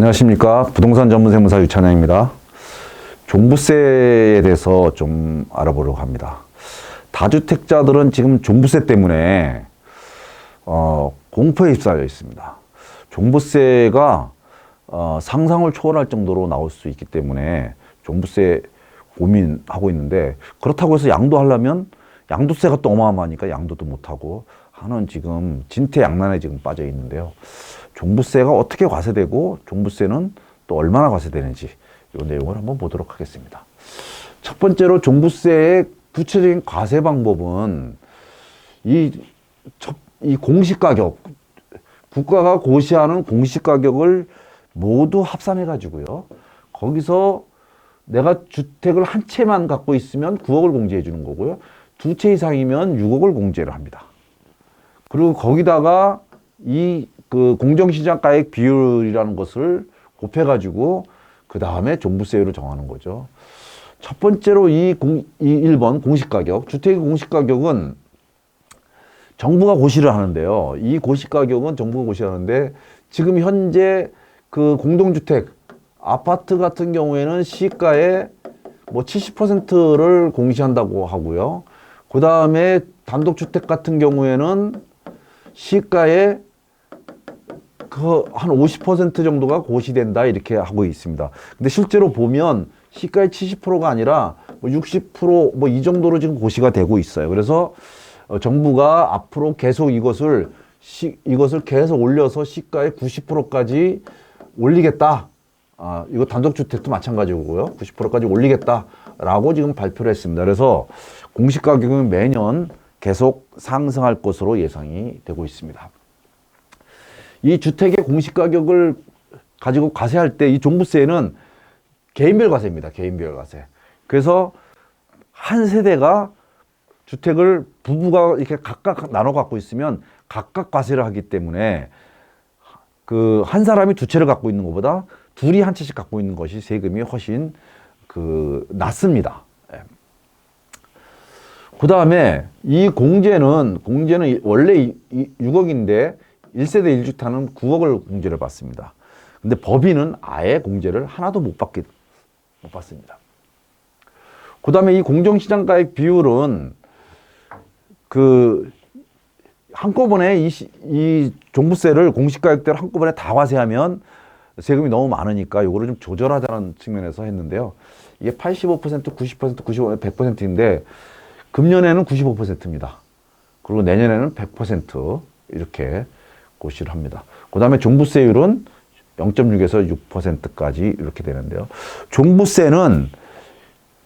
안녕하십니까. 부동산 전문 세무사 유찬양입니다. 종부세에 대해서 좀 알아보려고 합니다. 다주택자들은 지금 종부세 때문에 공포에 휩싸여 있습니다. 종부세가 상상을 초월할 정도로 나올 수 있기 때문에 종부세 고민하고 있는데, 그렇다고 해서 양도하려면 양도세가 또 어마어마하니까 양도도 못하고 하는 지금 진퇴양난에 지금 빠져 있는데요. 종부세가 어떻게 과세되고 종부세는 또 얼마나 과세되는지 이 내용을 한번 보도록 하겠습니다. 첫 번째로 종부세의 구체적인 과세 방법은 이 공시가격, 국가가 고시하는 공시가격을 모두 합산해 가지고요, 거기서 내가 주택을 한 채만 갖고 있으면 9억을 공제해 주는 거고요, 두 채 이상이면 6억을 공제를 합니다. 그리고 거기다가 그 공정시장가액 비율이라는 것을 곱해가지고 그 다음에 종부세율을 정하는 거죠. 첫 번째로 1번 공시가격, 주택의 공시가격은 정부가 고시를 하는데요. 이 고시가격은 정부가 고시하는데, 지금 현재 그 공동주택, 아파트 같은 경우에는 시가의 뭐 70%를 공시한다고 하고요. 그 다음에 단독주택 같은 경우에는 시가의 한 50% 정도가 고시된다 이렇게 하고 있습니다. 근데 실제로 보면 시가의 70%가 아니라 뭐 60% 이 정도로 지금 고시가 되고 있어요. 그래서 정부가 앞으로 계속 이것을 계속 올려서 시가의 90%까지 올리겠다. 이거 단독주택도 마찬가지고요. 90%까지 올리겠다라고 지금 발표를 했습니다. 그래서 공시가격은 매년 계속 상승할 것으로 예상이 되고 있습니다. 이 주택의 공시가격을 가지고 과세할 때 이 종부세는 개인별 과세입니다. 개인별 과세. 그래서 한 세대가 주택을 부부가 이렇게 각각 나눠 갖고 있으면 각각 과세를 하기 때문에 그 한 사람이 두 채를 갖고 있는 것보다 둘이 한 채씩 갖고 있는 것이 세금이 훨씬 낮습니다. 그 다음에 이 공제는 원래 6억인데 1세대 1주택은 9억을 공제를 받습니다. 근데 법인은 아예 공제를 하나도 못 받습니다. 그 다음에 이 공정시장가액 비율은 한꺼번에 이 종부세를 공시가격대로 한꺼번에 다 과세하면 세금이 너무 많으니까 이거를 좀 조절하자는 측면에서 했는데요. 이게 85%, 90%, 95%, 100%인데 금년에는 95%입니다. 그리고 내년에는 100% 이렇게 고시를 합니다. 그 다음에 종부세율은 0.6에서 6%까지 이렇게 되는데요. 종부세는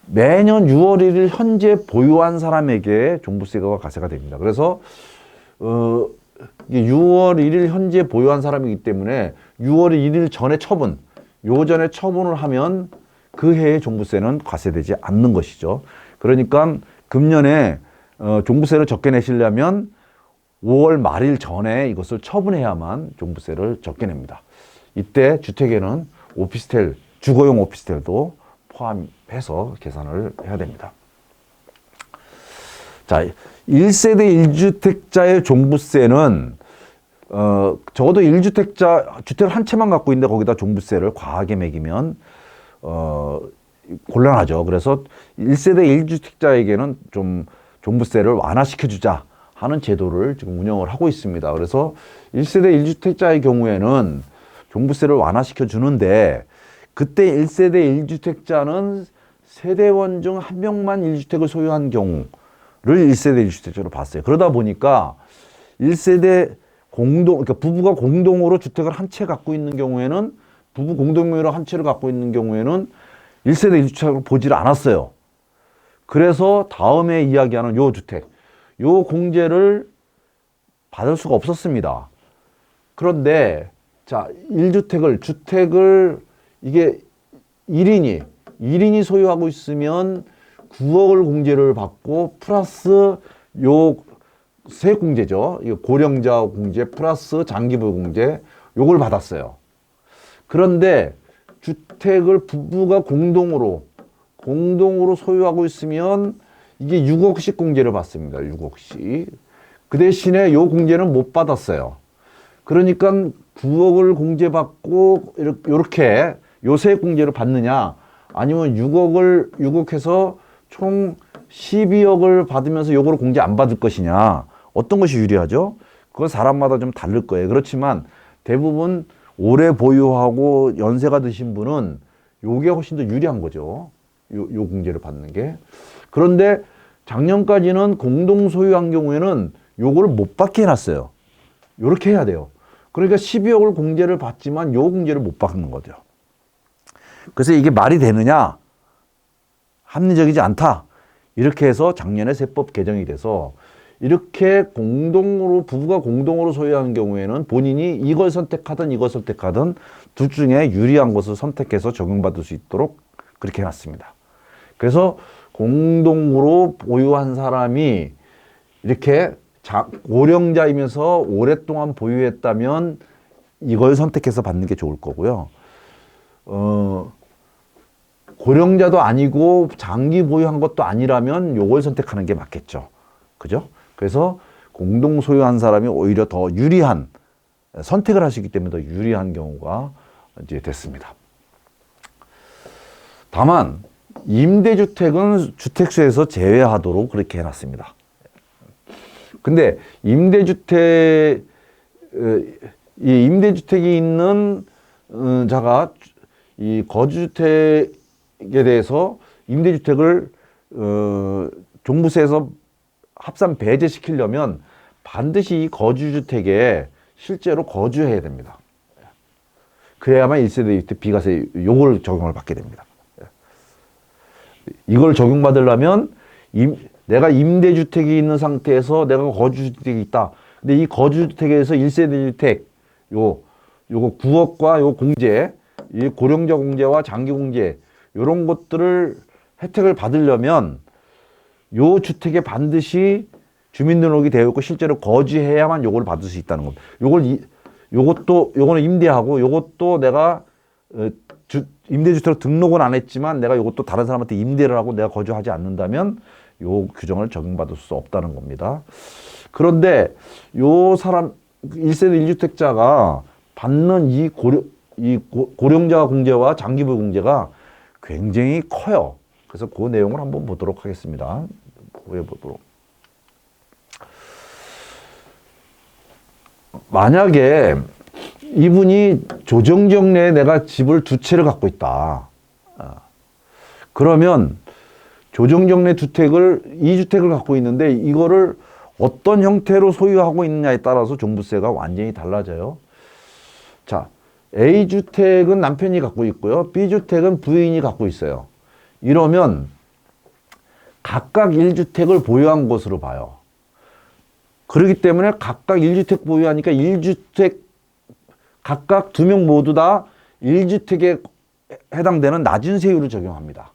매년 6월 1일 현재 보유한 사람에게 종부세가 과세가 됩니다. 그래서 6월 1일 현재 보유한 사람이기 때문에 6월 1일 전에 요전에 처분을 하면 그 해의 종부세는 과세되지 않는 것이죠. 그러니까 금년에 종부세를 적게 내시려면 5월 말일 전에 이것을 처분해야만 종부세를 적게 냅니다. 이때 주택에는 오피스텔, 주거용 오피스텔도 포함해서 계산을 해야 됩니다. 자, 1세대 1주택자의 종부세는 적어도 1주택자, 주택을 한 채만 갖고 있는데 거기다 종부세를 과하게 매기면 곤란하죠. 그래서 1세대 1주택자에게는 좀 종부세를 완화시켜주자 하는 제도를 지금 운영을 하고 있습니다. 그래서 1세대 1주택자의 경우에는 종부세를 완화시켜 주는데, 그때 1세대 1주택자는 세대원 중 한 명만 1주택을 소유한 경우를 1세대 1주택자로 봤어요. 그러다 보니까 1세대 그러니까 부부가 공동으로 주택을 한 채 갖고 있는 경우에는, 부부 공동명의로 한 채를 갖고 있는 경우에는 1세대 1주택으로 보지를 않았어요. 그래서 다음에 이야기하는 요 공제를 받을 수가 없었습니다. 그런데 자, 주택을 이게 1인이 소유하고 있으면 9억을 공제를 받고 플러스 요 세액공제죠. 이거 고령자 공제 플러스 장기부여 공제, 요걸 받았어요. 그런데 주택을 부부가 공동으로 소유하고 있으면 이게 6억씩 공제를 받습니다. 6억씩. 그 대신에 요 공제는 못 받았어요. 그러니까 9억을 공제받고 이렇게 요세액 공제를 받느냐, 아니면 6억해서 총 12억을 받으면서 요거를 공제 안 받을 것이냐, 어떤 것이 유리하죠? 그건 사람마다 좀 다를 거예요. 그렇지만 대부분 오래 보유하고 연세가 드신 분은 요게 훨씬 더 유리한 거죠. 요 공제를 받는 게. 그런데 작년까지는 공동 소유한 경우에는 요거를 못 받게 해놨어요. 요렇게 해야 돼요. 그러니까 12억을 공제를 받지만 요 공제를 못 받는 거죠. 그래서 이게 말이 되느냐? 합리적이지 않다. 이렇게 해서 작년에 세법 개정이 돼서 이렇게 부부가 공동으로 소유하는 경우에는 본인이 이걸 선택하든 이걸 선택하든 둘 중에 유리한 것을 선택해서 적용받을 수 있도록 그렇게 해놨습니다. 그래서 공동으로 보유한 사람이 이렇게 고령자이면서 오랫동안 보유했다면 이걸 선택해서 받는 게 좋을 거고요. 고령자도 아니고 장기 보유한 것도 아니라면 요걸 선택하는 게 맞겠죠. 그죠? 그래서 공동 소유한 사람이 오히려 더 유리한 선택을 하시기 때문에 더 유리한 경우가 이제 됐습니다. 다만 임대주택은 주택수에서 제외하도록 그렇게 해놨습니다. 근데 임대주택이 있는 자가 이 거주주택에 대해서 임대주택을 종부세에서 합산 배제시키려면 반드시 이 거주주택에 실제로 거주해야 됩니다. 그래야만 1세대 주택 비과세 요걸 적용을 받게 됩니다. 이걸 적용받으려면 내가 임대주택이 있는 상태에서 내가 거주주택이 있다. 근데 이 거주주택에서 1세대 주택 요거 9억과 요 공제, 이 고령자 공제와 장기 공제 요런 것들을 혜택을 받으려면 요 주택에 반드시 주민등록이 되어 있고 실제로 거주해야만 요걸 받을 수 있다는 겁니다. 요거는 임대하고 요것도 내가 임대주택으로 등록은 안 했지만 내가 요것도 다른 사람한테 임대를 하고 내가 거주하지 않는다면 요 규정을 적용받을 수 없다는 겁니다. 그런데 요 사람 1세대 1주택자가 받는 이 고령자 공제와 장기보유 공제가 굉장히 커요. 그래서 그 내용을 한번 보도록 하겠습니다. 보여보도록. 만약에 이분이 조정지역 내에 내가 집을 2채를 갖고 있다. 그러면 조정지역 내 주택을 2주택을 갖고 있는데 이거를 어떤 형태로 소유하고 있느냐에 따라서 종부세가 완전히 달라져요. 자, A주택은 남편이 갖고 있고요. B주택은 부인이 갖고 있어요. 이러면 각각 1주택을 보유한 것으로 봐요. 그렇기 때문에 각각 1주택 보유하니까 1주택 각각 2명 모두 다 1주택에 해당되는 낮은 세율을 적용합니다.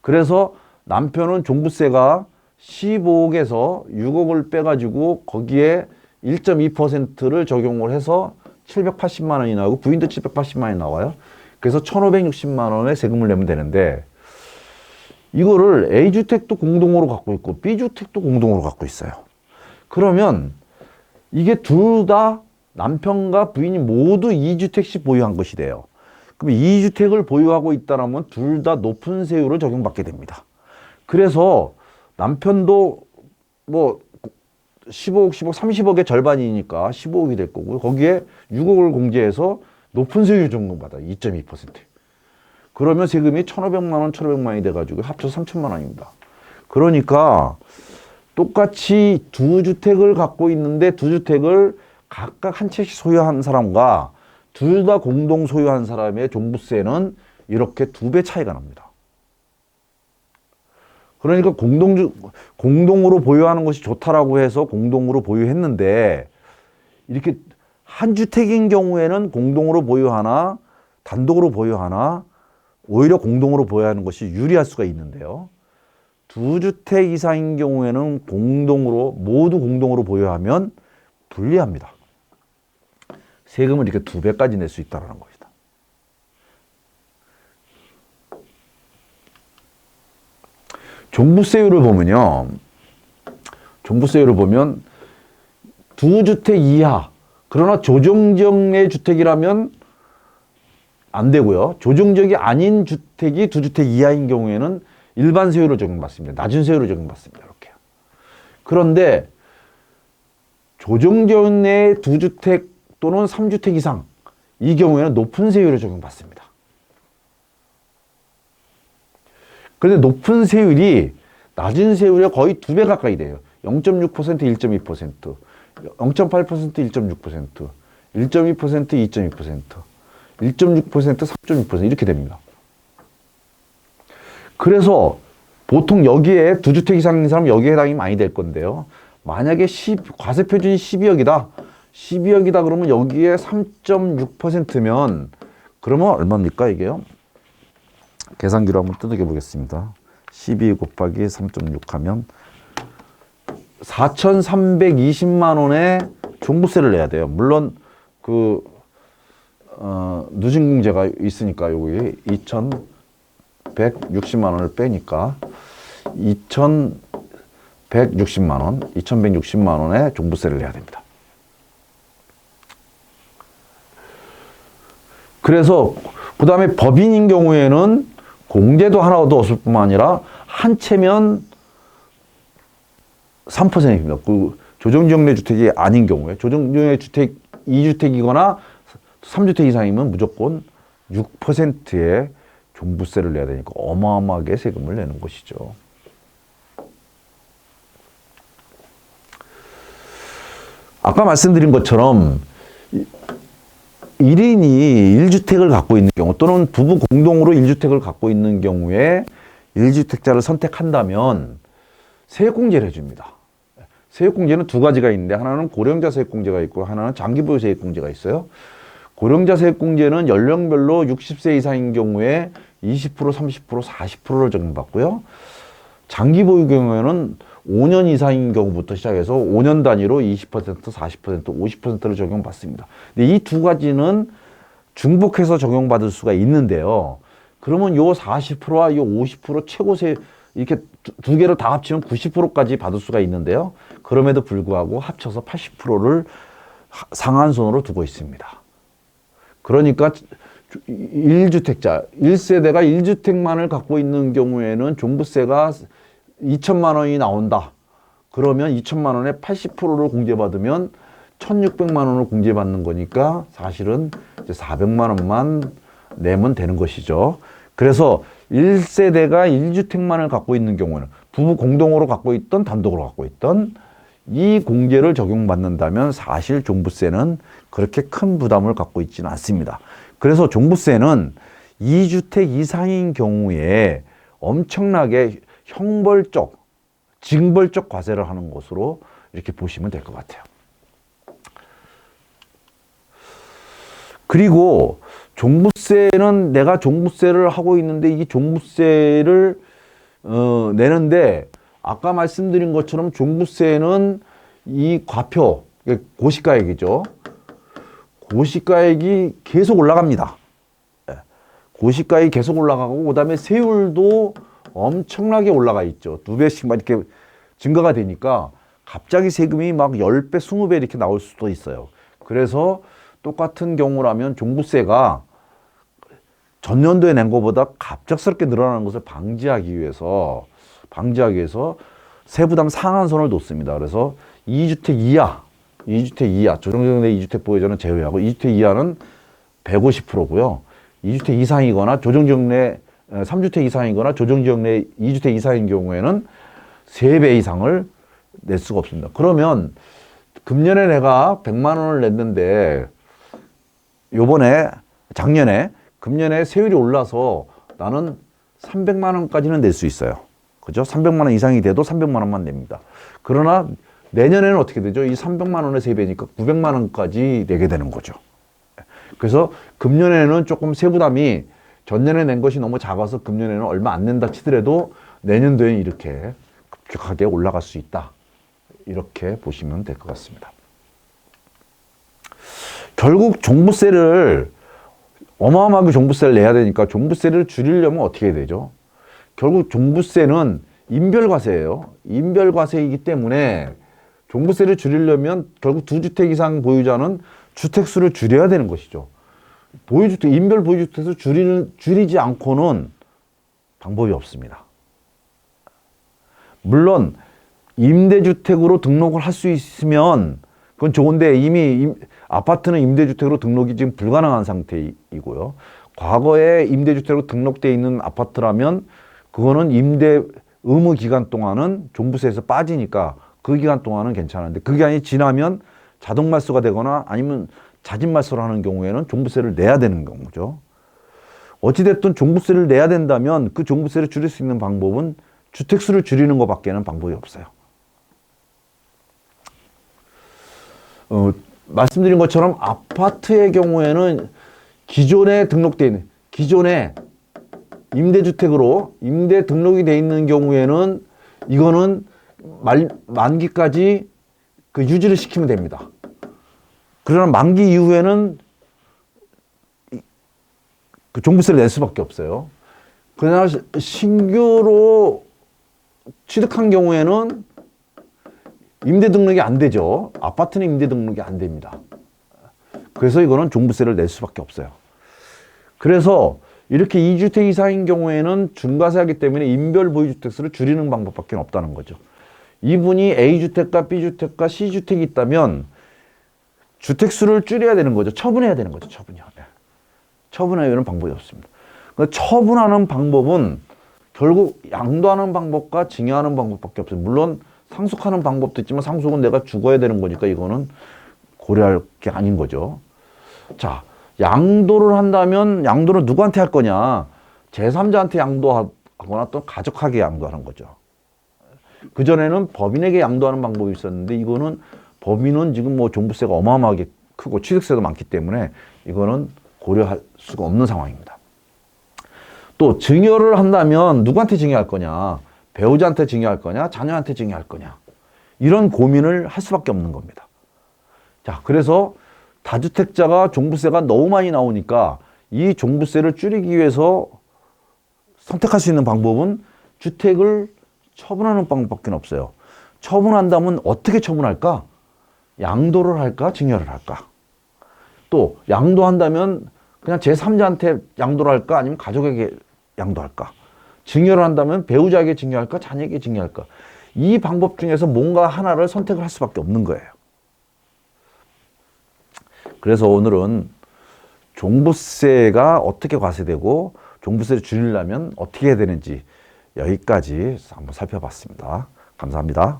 그래서 남편은 종부세가 15억에서 6억을 빼가지고 거기에 1.2%를 적용을 해서 780만 원이 나오고 부인도 780만 원이 나와요. 그래서 1,560만 원의 세금을 내면 되는데 이거를 A주택도 공동으로 갖고 있고 B주택도 공동으로 갖고 있어요. 그러면 이게 둘 다 남편과 부인이 모두 2주택씩 보유한 것이 돼요. 그럼 2주택을 보유하고 있다면 둘 다 높은 세율을 적용받게 됩니다. 그래서 남편도 뭐 15억, 30억의 절반이니까 15억이 될 거고 거기에 6억을 공제해서 높은 세율 적용받아요. 2.2%. 그러면 세금이 1,500만 원, 1,500만 원이 돼가지고 합쳐서 3,000만 원입니다. 그러니까 똑같이 2주택을 갖고 있는데 2주택을 각각 한 채씩 소유한 사람과 둘 다 공동 소유한 사람의 종부세는 이렇게 2배 차이가 납니다. 그러니까 공동으로 보유하는 것이 좋다라고 해서 공동으로 보유했는데 이렇게 한 주택인 경우에는 공동으로 보유하나 단독으로 보유하나 오히려 공동으로 보유하는 것이 유리할 수가 있는데요. 2주택 이상인 경우에는 모두 공동으로 보유하면 불리합니다. 세금을 이렇게 2배까지 낼 수 있다는 겁니다. 종부세율을 보면요. 종부세율을 보면 2주택 이하, 그러나 조정적 내 주택이라면 안 되고요. 조정적이 아닌 주택이 두 주택 이하인 경우에는 일반 세율로 적용받습니다. 낮은 세율로 적용받습니다. 이렇게. 그런데 조정적 내 두 주택 또는 3주택 이상 이 경우에는 높은 세율로 적용받습니다. 그런데 높은 세율이 낮은 세율에 거의 2배 가까이 돼요. 0.6%, 1.2%, 0.8%, 1.6%, 1.2%, 2.2%, 1.6%, 3.6% 이렇게 됩니다. 그래서 보통 여기에 두 주택 이상인 사람 여기에 해당이 많이 될 건데요. 만약에 과세 표준이 12억이다. 12억이다 그러면 여기에 3.6%면 그러면 얼마입니까 이게요? 계산기로 한번 두들겨 보겠습니다. 12 곱하기 3.6 하면 4,320만 원의 종부세를 내야 돼요. 물론 누진공제가 있으니까 여기 2,160만 원을 빼니까 2,160만 원, 2,160만 원의 종부세를 내야 됩니다. 그래서 그 다음에 법인인 경우에는 공제도 하나 더 없을 뿐만 아니라 한 채면 3%입니다. 그 조정지역내 주택이 아닌 경우에 조정지역내 주택 2주택이거나 3주택 이상이면 무조건 6%의 종부세를 내야 되니까 어마어마하게 세금을 내는 것이죠. 아까 말씀드린 것처럼 1인이 1주택을 갖고 있는 경우 또는 부부 공동으로 1주택을 갖고 있는 경우에 1주택자를 선택한다면 세액공제를 해줍니다. 세액공제는 두 가지가 있는데 하나는 고령자 세액공제가 있고 하나는 장기보유 세액공제가 있어요. 고령자 세액공제는 연령별로 60세 이상인 경우에 20%, 30%, 40%를 적용받고요. 장기보유 경우에는 5년 이상인 경우부터 시작해서 5년 단위로 20%, 40%, 50%를 적용받습니다. 근데 이 두 가지는 중복해서 적용받을 수가 있는데요. 그러면 요 40%와 요 50% 최고세 이렇게 두 개를 다 합치면 90%까지 받을 수가 있는데요. 그럼에도 불구하고 합쳐서 80%를 상한선으로 두고 있습니다. 그러니까 1주택자, 1세대가 1주택만을 갖고 있는 경우에는 종부세가 2천만 원이 나온다. 그러면 2천만 원에 80%를 공제받으면 1,600만 원을 공제받는 거니까 사실은 이제 400만 원만 내면 되는 것이죠. 그래서 1세대가 1주택만을 갖고 있는 경우는 부부 공동으로 갖고 있던 단독으로 갖고 있던 이 공제를 적용받는다면 사실 종부세는 그렇게 큰 부담을 갖고 있지는 않습니다. 그래서 종부세는 2주택 이상인 경우에 엄청나게 형벌적, 징벌적 과세를 하는 것으로 이렇게 보시면 될 것 같아요. 그리고 종부세는 내가 종부세를 하고 있는데 이 종부세를 내는데 아까 말씀드린 것처럼 종부세는 이 과표, 고시가액이죠. 고시가액이 계속 올라갑니다. 고시가액이 계속 올라가고 그다음에 세율도 엄청나게 올라가 있죠. 2배씩 막 이렇게 증가가 되니까 갑자기 세금이 막 10배, 20배 이렇게 나올 수도 있어요. 그래서 똑같은 경우라면 종부세가 전년도에 낸 것보다 갑작스럽게 늘어나는 것을 방지하기 위해서 세부담 상한선을 놓습니다. 그래서 2주택 이하, 조정적 내 2주택 보유자는 제외하고 2주택 이하는 150%고요. 2주택 이상이거나 조정적 내 3주택 이상이거나 조정지역 내 2주택 이상인 경우에는 3배 이상을 낼 수가 없습니다. 그러면 금년에 내가 100만 원을 냈는데 금년에 세율이 올라서 나는 300만 원까지는 낼 수 있어요. 그죠? 300만 원 이상이 돼도 300만 원만 냅니다. 그러나 내년에는 어떻게 되죠? 이 300만 원의 3배니까 900만 원까지 내게 되는 거죠. 그래서 금년에는 조금 세부담이 전년에 낸 것이 너무 작아서 금년에는 얼마 안 낸다 치더라도 내년도에는 이렇게 급격하게 올라갈 수 있다. 이렇게 보시면 될 것 같습니다. 결국 종부세를 어마어마하게 종부세를 내야 되니까 종부세를 줄이려면 어떻게 해야 되죠? 결국 종부세는 인별과세예요. 인별과세이기 때문에 종부세를 줄이려면 결국 2주택 이상 보유자는 주택수를 줄여야 되는 것이죠. 보유주택, 인별 보유주택수 줄이지 않고는 방법이 없습니다. 물론 임대주택으로 등록을 할 수 있으면 그건 좋은데 이미 아파트는 임대주택으로 등록이 지금 불가능한 상태이고요. 과거에 임대주택으로 등록되어 있는 아파트라면 그거는 임대 의무 기간 동안은 종부세에서 빠지니까 그 기간 동안은 괜찮은데 그 기간이 지나면 자동 말소가 되거나 아니면 자진 말소를 하는 경우에는 종부세를 내야 되는 경우죠. 어찌됐든 종부세를 내야 된다면 그 종부세를 줄일 수 있는 방법은 주택수를 줄이는 것밖에는 방법이 없어요. 말씀드린 것처럼 아파트의 경우에는 기존에 등록되어 있는, 기존에 임대주택으로 임대 등록이 되어 있는 경우에는 이거는 만기까지 그 유지를 시키면 됩니다. 그러나 만기 이후에는 그 종부세를 낼 수밖에 없어요. 그러나 신규로 취득한 경우에는 임대 등록이 안 되죠. 아파트는 임대 등록이 안 됩니다. 그래서 이거는 종부세를 낼 수밖에 없어요. 그래서 이렇게 2주택 이상인 경우에는 중과세하기 때문에 인별 보유주택수를 줄이는 방법밖에 없다는 거죠. 이분이 A주택과 B주택과 C주택이 있다면 주택수를 줄여야 되는 거죠. 처분해야 되는 거죠. 처분이요. 처분하려는 방법이 없습니다. 그러니까 처분하는 방법은 결국 양도하는 방법과 증여하는 방법밖에 없어요. 물론 상속하는 방법도 있지만 상속은 내가 죽어야 되는 거니까 이거는 고려할 게 아닌 거죠. 자, 양도를 한다면 양도를 누구한테 할 거냐? 제3자한테 양도하거나 또 가족에게 양도하는 거죠. 그전에는 법인에게 양도하는 방법이 있었는데 이거는 법인은 지금 뭐 종부세가 어마어마하게 크고 취득세도 많기 때문에 이거는 고려할 수가 없는 상황입니다. 또 증여를 한다면 누구한테 증여할 거냐? 배우자한테 증여할 거냐? 자녀한테 증여할 거냐? 이런 고민을 할 수밖에 없는 겁니다. 자, 그래서 다주택자가 종부세가 너무 많이 나오니까 이 종부세를 줄이기 위해서 선택할 수 있는 방법은 주택을 처분하는 방법밖에 없어요. 처분한다면 어떻게 처분할까? 양도를 할까? 증여를 할까? 또 양도한다면 그냥 제3자한테 양도를 할까? 아니면 가족에게 양도할까? 증여를 한다면 배우자에게 증여할까? 자녀에게 증여할까? 이 방법 중에서 뭔가 하나를 선택을 할 수밖에 없는 거예요. 그래서 오늘은 종부세가 어떻게 과세되고 종부세를 줄이려면 어떻게 해야 되는지 여기까지 한번 살펴봤습니다. 감사합니다.